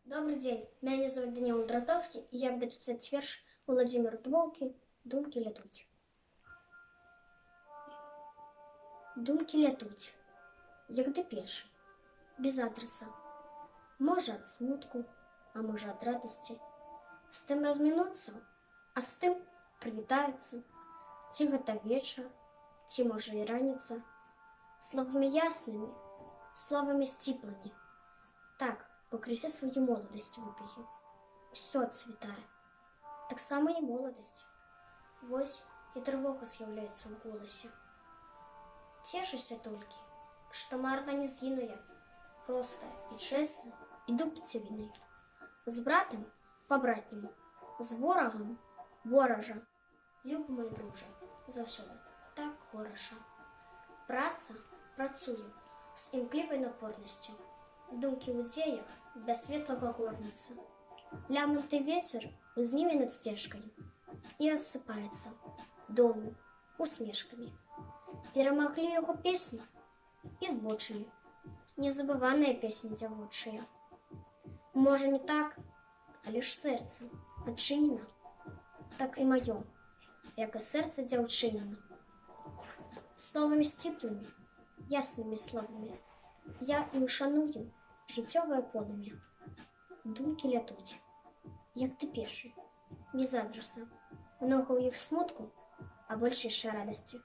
Добрый день, меня зовут Данил Дроздовский, и я буду читать верш Владимира Дубовки «Думки летуть». Думки летуть, як депеши, без адреса. Може ад смутку, а може ад радости. З тым размінуцца, а з тым прывітаюцца. Ці гэта вечар, ці можа і раніца. Словамі яснымі, словамі сціплымі. Так, пакрысе сваю моладасць вып'ю. Усё цвітае. Таксама і моладасць. Вось і трывога з'яўляецца ў голасе. Цешуся толькі, што марна не згіну я. Проста і чэсна іду пад цівінай. З братам па-братняму, з ворагам воража. Любы мой дружа, заўсёды так хораша. Праца працуе з імклівай напорнасцю. Думкі ў дзеях без светлага горніца. Ляманты вецер узніме над сцежкай і рассыпаецца дому усмешкамі. Перамаглі яго песні і збочылі. Незабываныя песні дзявочыя. Можа не так, але ж сэрца адчынена. Так і маё, як і сэрца дзяўчынена. Словамі сціплымі, яснымі словамі я і ушаную жыццёвае полымя. Думкі лятуць, як депеши, без адреса. Многа ў іх смутку, а больш яшчэ радасці.